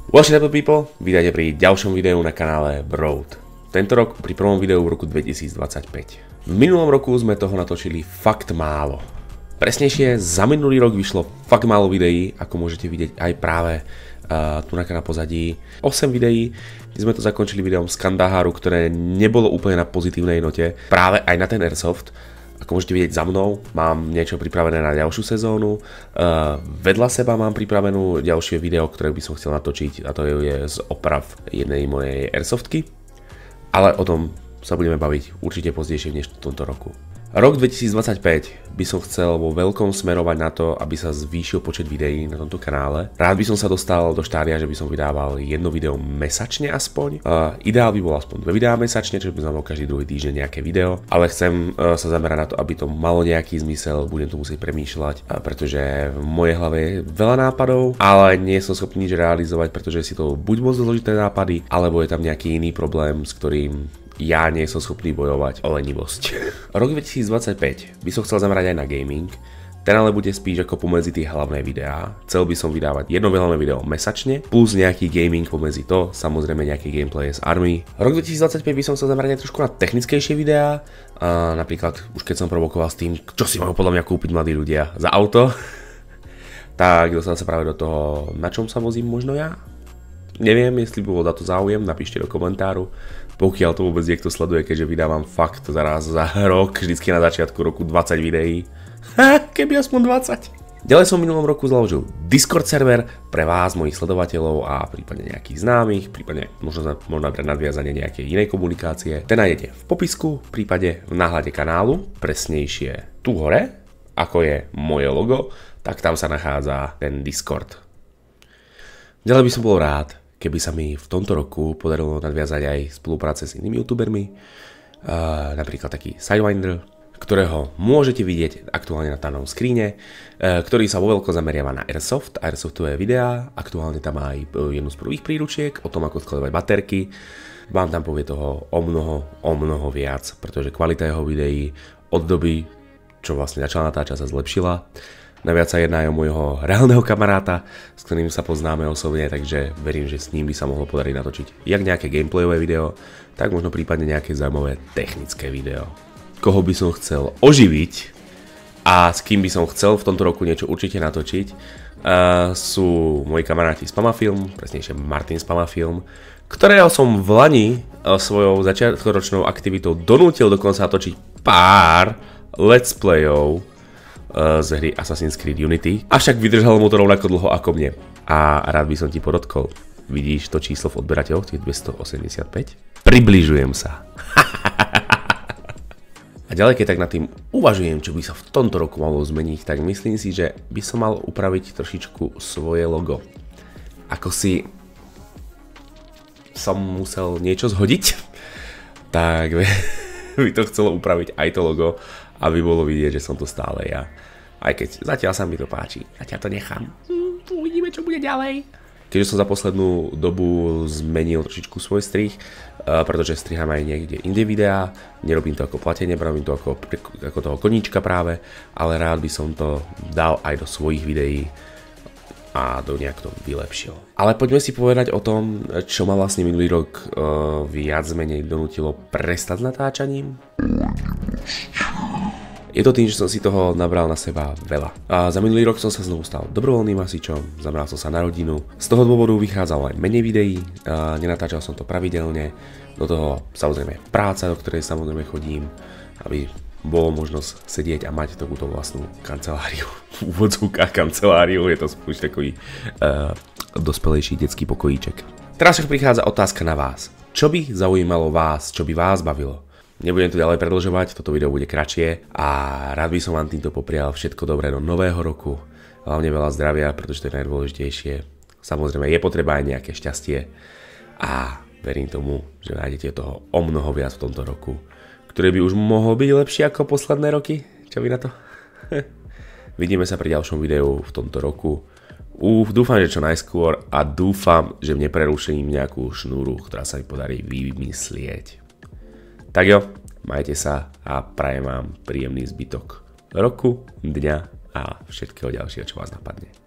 What's up people, vítajte pri ďalšom videu na kanále Broad. Tento rok pri prvom videu v roku 2025. V minulom roku sme toho natočili fakt málo. Presnejšie, za minulý rok vyšlo fakt málo videí, ako môžete vidieť aj práve tu na pozadí. 8 videí, kde sme to zakončili videom z Kandaharu, ktoré nebolo úplne na pozitívnej note. Práve aj na ten Airsoft. Ako môžete vidieť za mnou, mám niečo pripravené na ďalšiu sezónu. Vedľa seba mám pripravenú ďalšie video, ktoré by som chcel natočiť, a to je z oprav jednej mojej Airsoftky. Ale o tom sa budeme baviť určite pozdejšie než v tomto roku. Rok 2025 by som chcel vo veľkom smerovať na to, aby sa zvýšil počet videí na tomto kanále. Rád by som sa dostal do štádia, že by som vydával jedno video mesačne aspoň. Ideál by bolo aspoň 2 videá mesačne, čo by znamenalo každý druhý týždeň nejaké video. Ale chcem sa zamerať na to, aby to malo nejaký zmysel, budem to musieť premýšľať, pretože v mojej hlave je veľa nápadov, ale nie som schopný nič realizovať, pretože si to buď moc zložité nápady, alebo je tam nejaký iný problém, s ktorým ja nie som schopný bojovať o lenivosť. Rok 2025 by som chcel zamerať aj na gaming, ten ale bude spíš ako pomedzi tie hlavné videá. Chcel by som vydávať jedno hlavné video mesačne, plus nejaký gaming pomedzi to, samozrejme nejaký gameplay z Army. Rok 2025 by som chcel zamerať aj trošku na technickejšie videá, napríklad už keď som provokoval s tým, čo si majú podľa mňa kúpiť mladí ľudia za auto, tak dostal sa práve do toho, na čom sa vozím možno ja. Neviem, jestli bolo za to záujem, napíšte do komentáru. Pokiaľ to vôbec niekto sleduje, keďže vydávam fakt zaraz za rok, vždycky na začiatku roku 20 videí. Keby aspoň 20. Ďalej som v minulom roku založil Discord server pre vás, mojich sledovateľov a prípadne nejakých známych, prípadne možno pre nadviazanie nejakej inej komunikácie. Ten nájdete v popisku, v prípade v náhľade kanálu, presnejšie tu hore, ako je moje logo, tak tam sa nachádza ten Discord. Ďalej by som bol rád, keby sa mi v tomto roku podarilo nadviazať aj spolupráce s inými youtubermi, napríklad taký Sidewinder, ktorého môžete vidieť aktuálne na tajnom skríne, ktorý sa vo veľkom zameriava na Airsoft, Airsoftové videá, aktuálne tam má aj jednu z prvých príručiek o tom, ako skladovať baterky. Vám tam povie toho o mnoho viac, pretože kvalita jeho videí od doby, čo vlastne začala natáčať, sa zlepšila. Naviac sa jedná aj o môjho reálneho kamaráta, s ktorým sa poznáme osobne, takže verím, že s ním by sa mohlo podariť natočiť jak nejaké gameplayové video, tak možno prípadne nejaké zaujímavé technické video. Koho by som chcel oživiť a s kým by som chcel v tomto roku niečo určite natočiť, sú moji kamaráti z Pamafilm, presnejšie Martin z Pamafilm, ktorého som v lani svojou začiatkoročnou aktivitou donútil dokonca natočiť pár let's playov z hry Assassin's Creed Unity, avšak vydržalo mu to rovnako dlho ako mne. A rád by som ti podotkol, vidíš to číslo v odberateľoch, tých 285? Približujem sa. A ďalej, keď tak nad tým uvažujem, čo by sa v tomto roku malo zmeniť, tak myslím si, že by som mal upraviť trošičku svoje logo. Ako si som musel niečo zhodiť, tak by to chcelo upraviť aj to logo, aby bolo vidieť, že som to stále ja. Aj keď zatiaľ sa mi to páči. Zatiaľ to nechám. Uvidíme, čo bude ďalej. Keďže som za poslednú dobu zmenil trošičku svoj strih, pretože striham aj niekde inde videá, nerobím to ako platenie, robím to ako toho koníčka práve, ale rád by som to dal aj do svojich videí a nejak to vylepšil. Ale poďme si povedať o tom, čo ma vlastne minulý rok viac menej donútilo prestať s natáčaním. Je to tým, že som si toho nabral na seba veľa. A za minulý rok som sa znovu stal dobrovoľným hasičom, zabral som sa na rodinu. Z toho dôvodu vychádzalo aj menej videí, nenatáčal som to pravidelne. Do toho samozrejme práca, do ktorej samozrejme chodím, aby bolo možnosť sedieť a mať takúto vlastnú kanceláriu. V úvodzovkách kanceláriu, je to už takový dospelejší detský pokojíček. Teraz však prichádza otázka na vás. Čo by zaujímalo vás, čo by vás bavilo? Nebudem to ďalej predĺžovať, toto video bude kratšie a rád by som vám týmto poprial všetko dobré do nového roku. Hlavne veľa zdravia, pretože to je najdôležitejšie. Samozrejme je potreba aj nejaké šťastie a verím tomu, že nájdete toho o mnoho viac v tomto roku, ktorý by už mohol byť lepší ako posledné roky. Čo vy na to? Vidíme sa pri ďalšom videu v tomto roku. Dúfam, že čo najskôr a dúfam, že neprerušením nejakú šnúru, ktorá sa mi podarí vymyslieť. Tak jo, majte sa a prajem vám príjemný zbytok roku, dňa a všetkého ďalšieho, čo vás napadne.